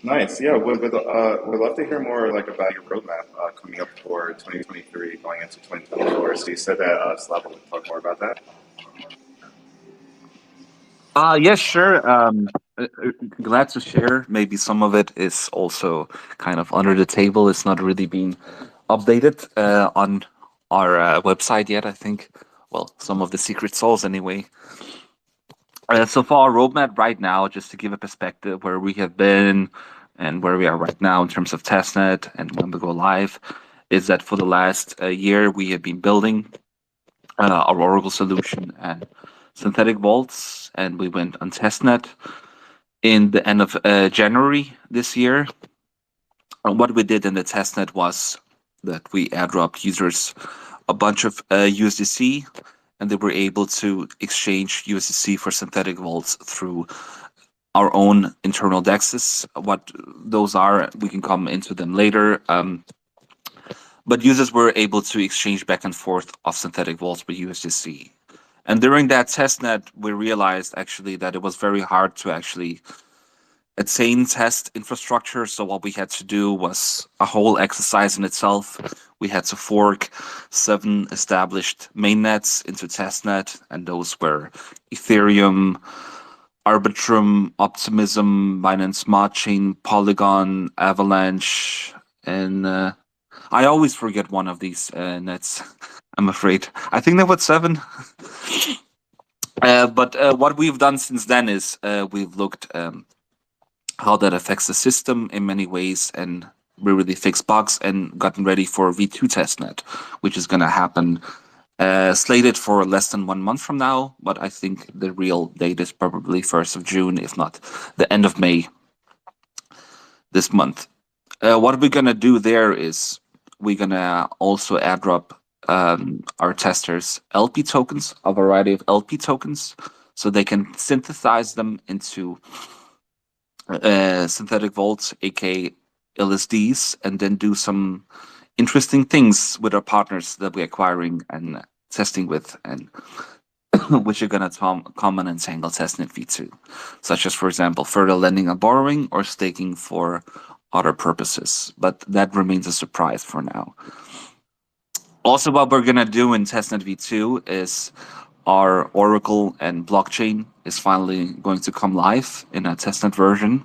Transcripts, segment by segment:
Nice. Yeah, would love to hear more like about your roadmap coming up for 2023, going into 2024. So you said that Slava would talk more about that. Yes, sure. Glad to share. Maybe some of it is also kind of under the table. It's not really being updated on our website yet, I think. Well, some of the secret sauce anyway. So for our roadmap right now, just to give a perspective where we have been and where we are right now in terms of testnet and when we go live, is that for the last year we have been building our Oracle solution and synthetic vaults, and we went on testnet in the end of January this year. And what we did in the testnet was that we airdropped users a bunch of USDC, and they were able to exchange USDC for synthetic vaults through our own internal dexes. What those are, we can come into them later. But users were able to exchange back and forth of synthetic vaults with USDC. And during that testnet, we realized actually that it was very hard to actually attain test infrastructure. So what we had to do was a whole exercise in itself. We had to fork 7 established mainnets into testnet, and those were Ethereum, Arbitrum, Optimism, Binance Smart Chain, Polygon, Avalanche, and I always forget one of these nets. I'm afraid. I think there were 7. But what we've done since then is we've looked how that affects the system in many ways, and we really fixed bugs and gotten ready for V2 testnet, which is going to happen slated for less than 1 month from now. But I think the real date is probably 1st of June, if not the end of May this month. What we're going to do there is we're going to also airdrop our testers LP tokens, a variety of LP tokens, so they can synthesize them into synthetic vaults, aka LSDs, and then do some interesting things with our partners that we're acquiring and testing with, and which are going to come on Entangle testnet v2, such as, for example, further lending and borrowing or staking for other purposes. But that remains a surprise for now. Also, what we're going to do in testnet v2 is our Oracle and blockchain is finally going to come live in a testnet version.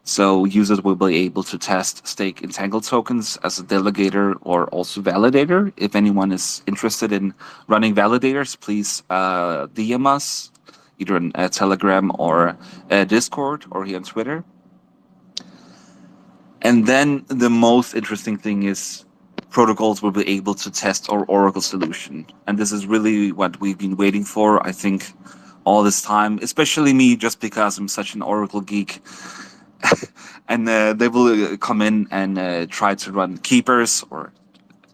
So users will be able to test stake Entangle tokens as a delegator or also validator. If anyone is interested in running validators, please DM us either on Telegram or Discord or here on Twitter. And then the most interesting thing is protocols will be able to test our Oracle solution. And this is really what we've been waiting for, I think, all this time, especially me, just because I'm such an Oracle geek. And they will come in and try to run keepers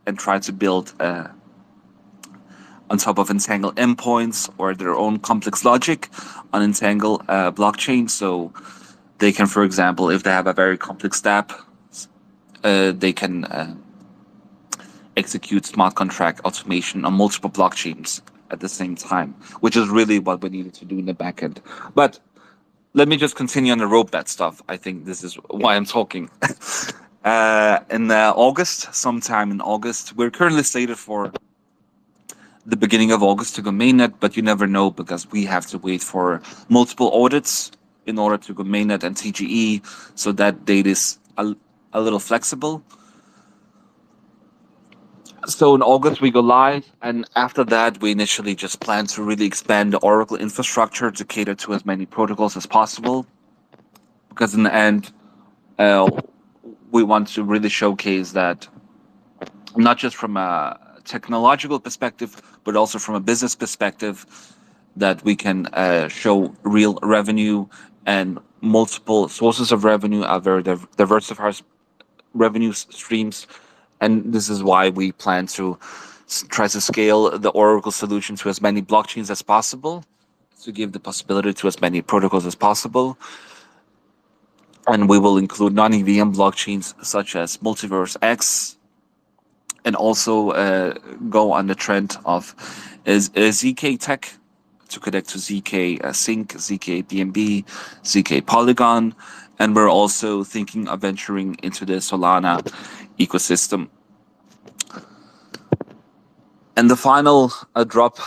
and try to build on top of Entangle endpoints or their own complex logic on Entangle blockchain. So they can, for example, if they have a very complex step, they can execute smart contract automation on multiple blockchains at the same time, which is really what we needed to do in the backend. But let me just continue on the roadmap stuff. I think this is why I'm talking. In August, sometime in August, we're currently slated for the beginning of August to go mainnet, but you never know because we have to wait for multiple audits in order to go mainnet and TGE. So that date is a little flexible. So in August we go live, and after that we initially just plan to really expand the Oracle infrastructure to cater to as many protocols as possible. Because in the end, uh, we want to really showcase that not just from a technological perspective, but also from a business perspective, that we can show real revenue and multiple sources of revenue, are very diversified revenue streams. And this is why we plan to try to scale the Oracle solution to as many blockchains as possible, to give the possibility to as many protocols as possible. And we will include non-EVM blockchains such as Multiverse X, and also go on the trend of ZK Tech to connect to ZK Sync, ZK BNB, ZK Polygon, and we're also thinking of venturing into the Solana ecosystem. And the final drop,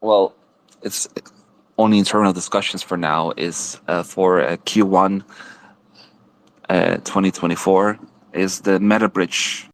well, it's only internal discussions for now, is for Q1 2024, is the MetaBridge